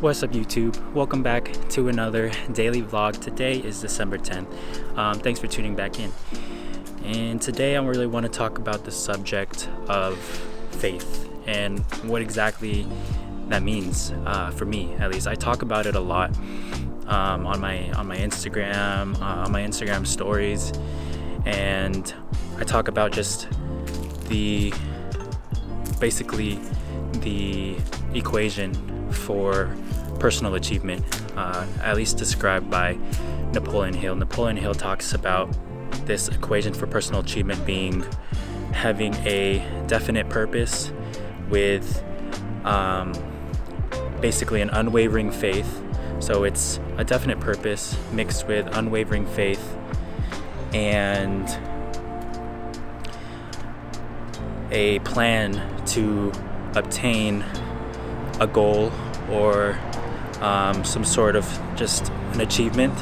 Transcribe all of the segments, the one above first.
What's up, YouTube? Welcome back to another daily vlog. Today is December 10th. Thanks for tuning back in. And today I really want to talk about the subject of faith and what exactly that means for me, at least. I talk about it a lot on my Instagram stories, and I talk about just basically the equation for personal achievement, at least described by Napoleon Hill. Napoleon Hill talks about this equation for personal achievement being having a definite purpose with basically an unwavering faith. So it's a definite purpose mixed with unwavering faith and a plan to obtain a goal or some sort of just an achievement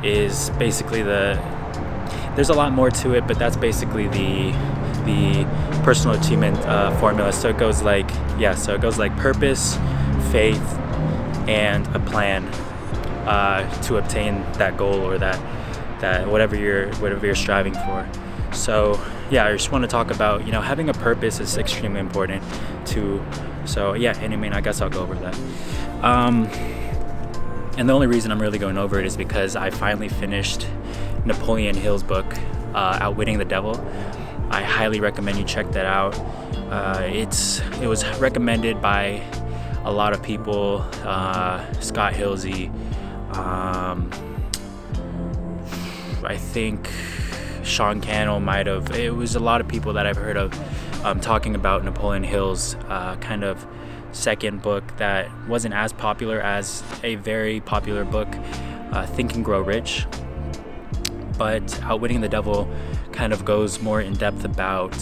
is basically there's a lot more to it, but that's basically the personal achievement formula. So it goes like purpose, faith, and a plan to obtain that goal or that whatever you're striving for. So yeah, I just want to talk about, having a purpose is extremely important to. So yeah, and I guess I'll go over that. And the only reason I'm really going over it is because I finally finished Napoleon Hill's book, Outwitting the Devil. I highly recommend you check that out. It was recommended by a lot of people. Scott Hilsey, I think Sean Cannell might have. It was a lot of people that I've heard of talking about Napoleon Hill's kind of second book that wasn't as popular as a very popular book, Think and Grow Rich. But Outwitting the Devil kind of goes more in depth about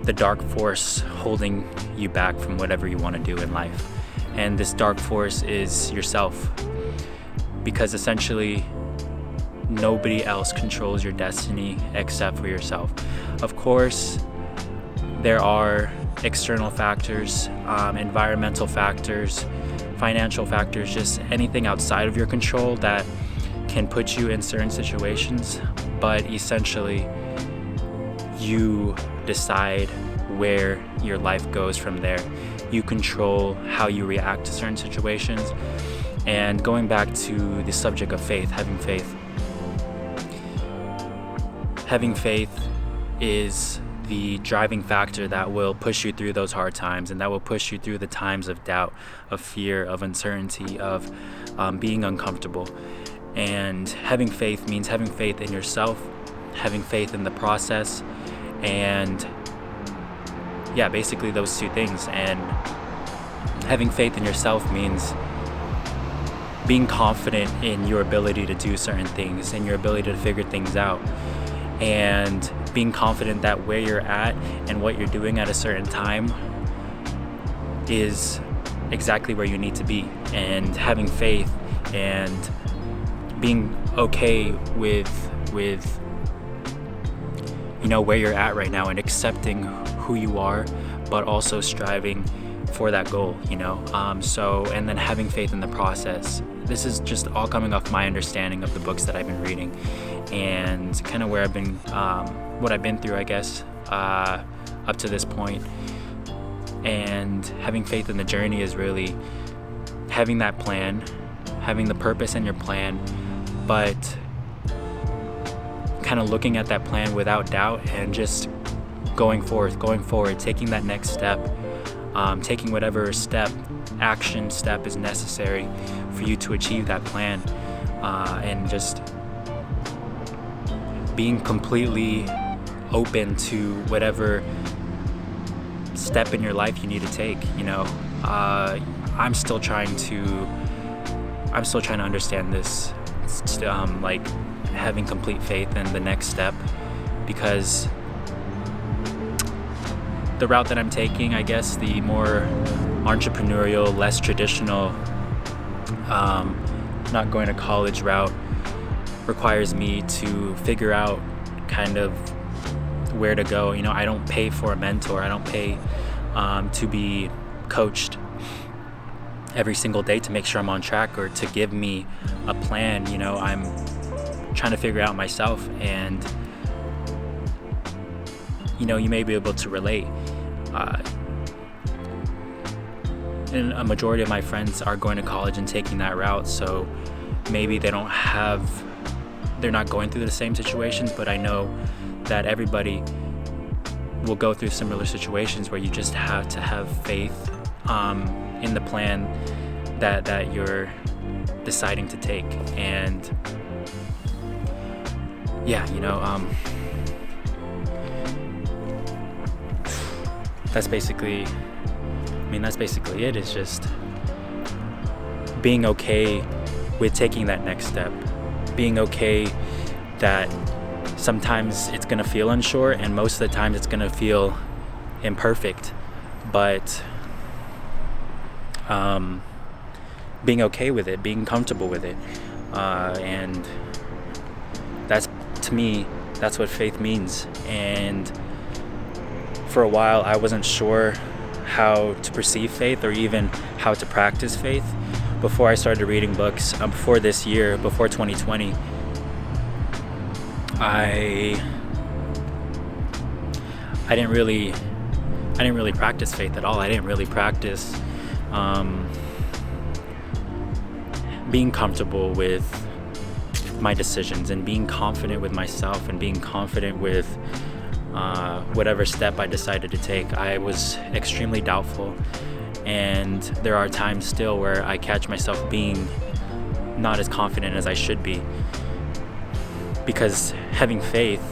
the dark force holding you back from whatever you want to do in life. And this dark force is yourself, because essentially nobody else controls your destiny except for yourself. Of course, there are external factors, environmental factors, financial factors, just anything outside of your control that can put you in certain situations, but essentially you decide where your life goes from there. You control how you react to certain situations. And going back to the subject of faith, having faith is the driving factor that will push you through those hard times, and that will push you through the times of doubt, of fear, of uncertainty, of being uncomfortable. And having faith means having faith in yourself, having faith in the process, and yeah, basically those two things. And having faith in yourself means being confident in your ability to do certain things and your ability to figure things out, and being confident that where you're at and what you're doing at a certain time is exactly where you need to be. And having faith and being okay with where you're at right now and accepting who you are, but also striving for that goal, and then having faith in the process. This is just all coming off my understanding of the books that I've been reading and kind of where I've been, what I've been through, I guess, up to this point. And having faith in the journey is really having that plan, having the purpose in your plan, but kind of looking at that plan without doubt and just going forward, taking that next step, taking whatever action step is necessary for you to achieve that plan, and just being completely open to whatever step in your life you need to take. I'm still trying to understand this, like having complete faith in the next step, because the route that I'm taking, I guess, the more entrepreneurial, less traditional, not going to college route, requires me to figure out kind of where to go. I don't pay for a mentor. I don't pay to be coached. every single day to make sure I'm on track, or to give me a plan. I'm trying to figure out myself, and you may be able to relate. And a majority of my friends are going to college and taking that route, so maybe they're not going through the same situations, but I know that everybody will go through similar situations where you just have to have faith in the plan that you're deciding to take. And that's basically it. It's just being okay with taking that next step, being okay that sometimes it's gonna feel unsure, and most of the time it's gonna feel imperfect, but being okay with it, being comfortable with it, and to me, that's what faith means. And for a while, I wasn't sure how to perceive faith, or even how to practice faith, before I started reading books. Before this year, before 2020, I didn't really practice faith at all. I didn't really practice being comfortable with my decisions, and being confident with myself, and being confident with whatever step I decided to take. I was extremely doubtful, and there are times still where I catch myself being not as confident as I should be, because having faith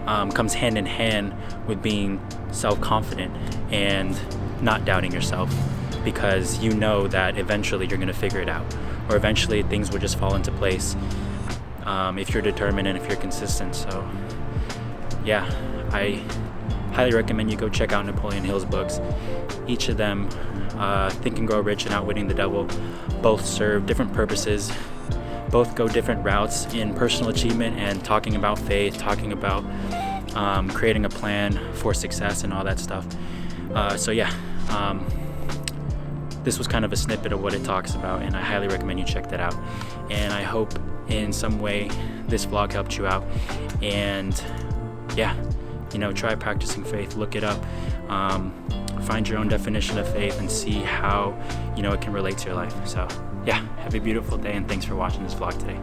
comes hand in hand with being self-confident and not doubting yourself, because you know that eventually you're going to figure it out, or eventually things will just fall into place if you're determined and if you're consistent. So yeah, I highly recommend you go check out Napoleon Hill's books. Each of them, Think and Grow Rich and Outwitting the Devil, both serve different purposes, both go different routes in personal achievement and talking about faith, talking about creating a plan for success and all that stuff. This was kind of a snippet of what it talks about, and I highly recommend you check that out. And I hope in some way this vlog helped you out. And try practicing faith, look it up, find your own definition of faith, and see how it can relate to your life. So have a beautiful day, and thanks for watching this vlog today.